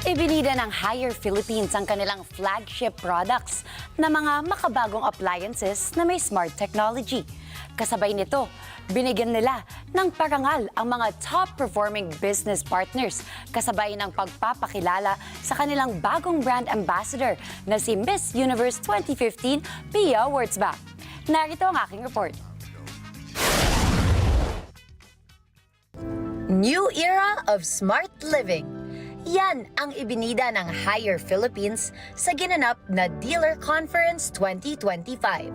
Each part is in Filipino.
Ibinida ng Haier Philippines ang kanilang flagship products na mga makabagong appliances na may smart technology. Kasabay nito, binigyan nila ng parangal ang mga top-performing business partners kasabay ng pagpapakilala sa kanilang bagong brand ambassador na si Miss Universe 2015, Pia Wurtzbach. Narito ang aking report. New era of smart living. Yan ang ibinida ng Haier Philippines sa ginanap na Dealer Conference 2025.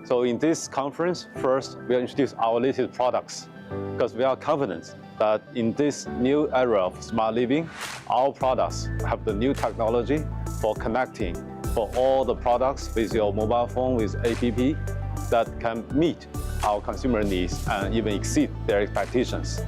So in this conference, first we'll introduce our latest products because we are confident that in this new era of smart living, our products have the new technology for connecting for all the products with your mobile phone with app that can meet our consumer needs and even exceed their expectations.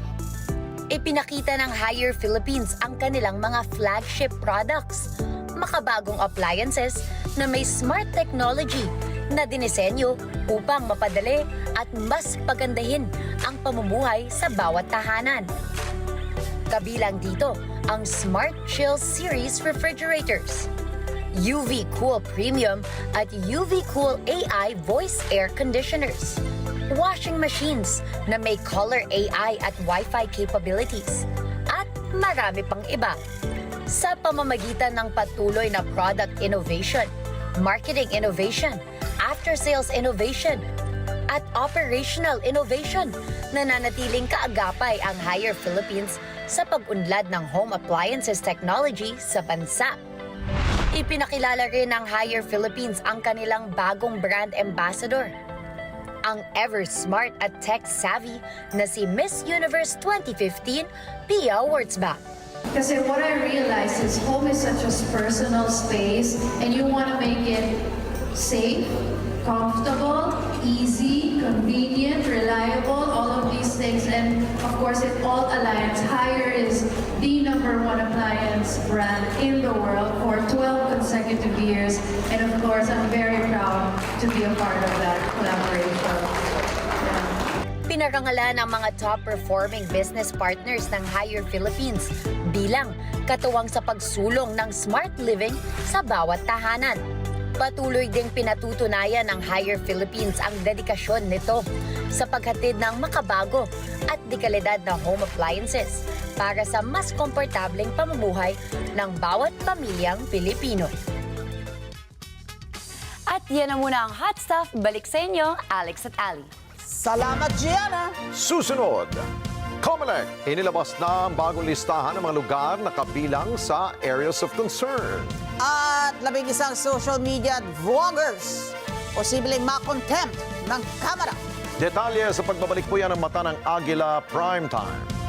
Ipinakita ng Haier Philippines ang kanilang mga flagship products, makabagong appliances na may smart technology na dinisenyo upang mapadali at mas pagandahin ang pamumuhay sa bawat tahanan. Kabilang dito ang Smart Chill Series refrigerators, UV Cool Premium at UV Cool AI voice air conditioners, washing machines na may color AI at Wi-Fi capabilities, at marami pang iba. Sa pamamagitan ng patuloy na product innovation, marketing innovation, after-sales innovation, at operational innovation, nananatiling kaagapay ang Haier Philippines sa pag-unlad ng home appliances technology sa bansa. Ipinakilala rin ng Haier Philippines ang kanilang bagong brand ambassador, ang ever-smart at tech-savvy na si Miss Universe 2015, Pia Wurtzbach. Kasi what I realized is home is such a personal space and you want to make it safe, comfortable, easy, convenient, reliable, all of these things. And of course, it all aligns. Haier is the #1 appliance brand in the world for 12 consecutive years. And of course, I'm very proud to be a part of that collaboration. Pinarangalan ang mga top-performing business partners ng Haier Philippines bilang katuwang sa pagsulong ng smart living sa bawat tahanan. Patuloy ding pinatutunayan ng Haier Philippines ang dedikasyon nito sa paghatid ng makabago at dekalidad na home appliances para sa mas komportableng pamumuhay ng bawat pamilyang Pilipino. At yan na muna ang hot stuff. Balik sa inyo, Alex at Ali. Salamat, Gianna! Susunod, COMELEC inilabas na ang bagong listahan ng mga lugar na kabilang sa areas of concern. At 11 social media vloggers, posibleng makontempt ng kamera. Detalye sa pagbabalik po yan ng Mata ng Agila Primetime.